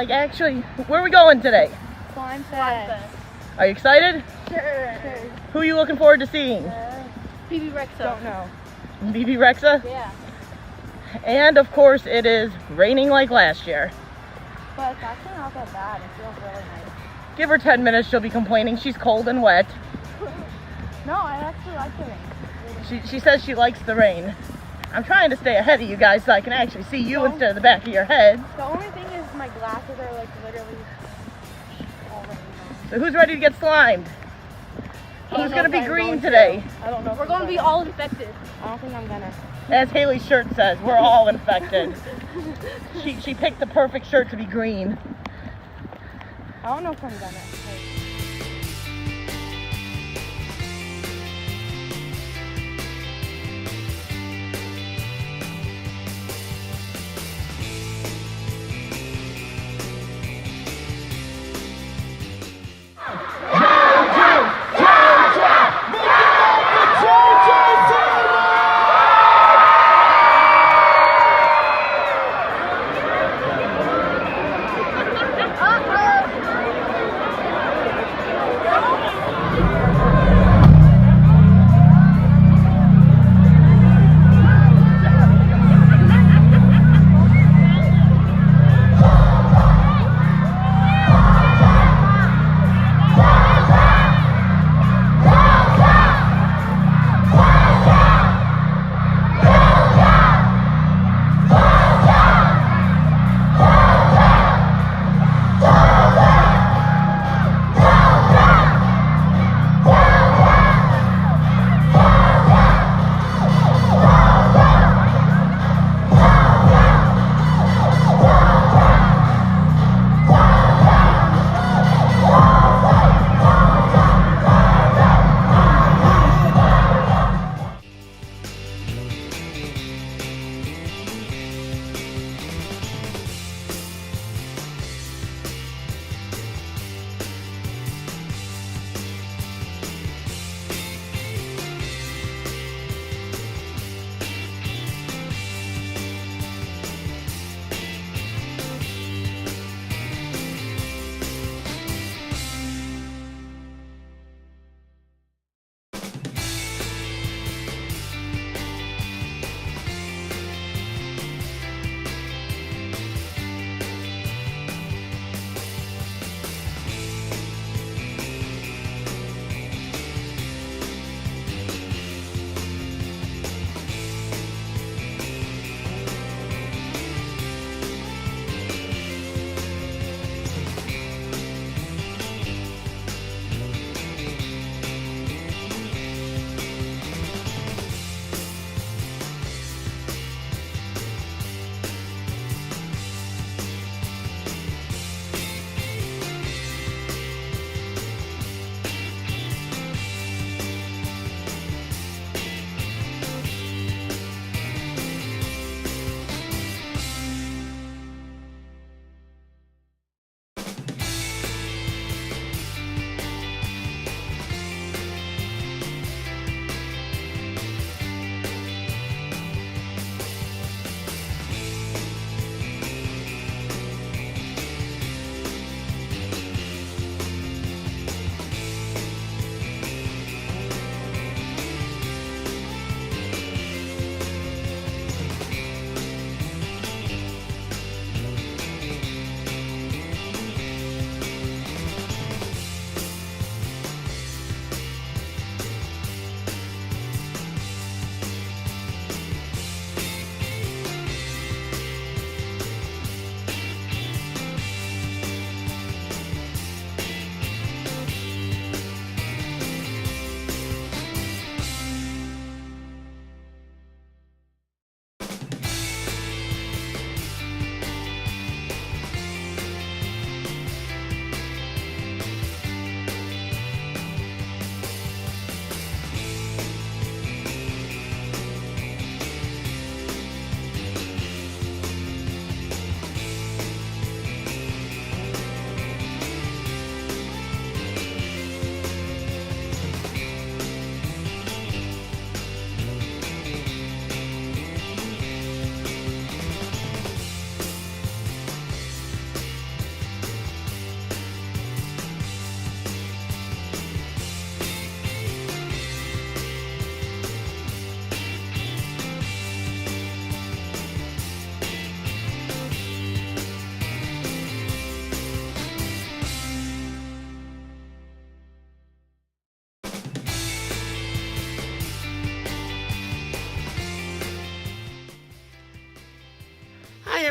like actually, where are we going today? Slimefest. Are you excited? Sure. Who are you looking forward to seeing? Bebe Rexha. Don't know. Bebe Rexha? Yeah. And of course it is raining like last year. But it's actually not that bad. It feels really nice. Give her 10 minutes, she'll be complaining she's cold and wet. No, I actually like the rain. She says she likes the rain. I'm trying to stay ahead of you guys so I can actually see you instead of the back of your heads. The only thing is my glasses are like literally all rain. So who's ready to get slimed? Who's going to be green today? I don't know. We're going to be all infected. I don't think I'm gonna. As Haley's shirt says, we're all infected. She picked the perfect shirt to be green. I don't know if I'm gonna.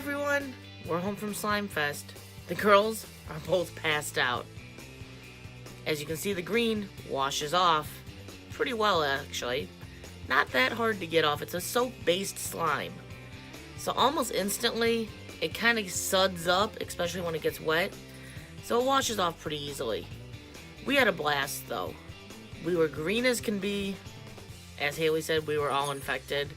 everyone, we're home from Slimefest. The girls are both passed out. As you can see, the green washes off pretty well, actually. Not that hard to get off. It's a soap-based slime. So almost instantly, it kind of suds up, especially when it gets wet. So it washes off pretty easily. We had a blast, though. We were green as can be. As Haley said, we were all infected.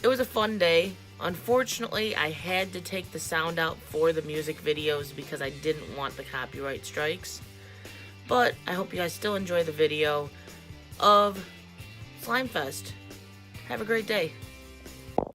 It was a fun day. Unfortunately, I had to take the sound out for the music videos because I didn't want the copyright strikes. But I hope you guys still enjoy the video of Slimefest. Have a great day.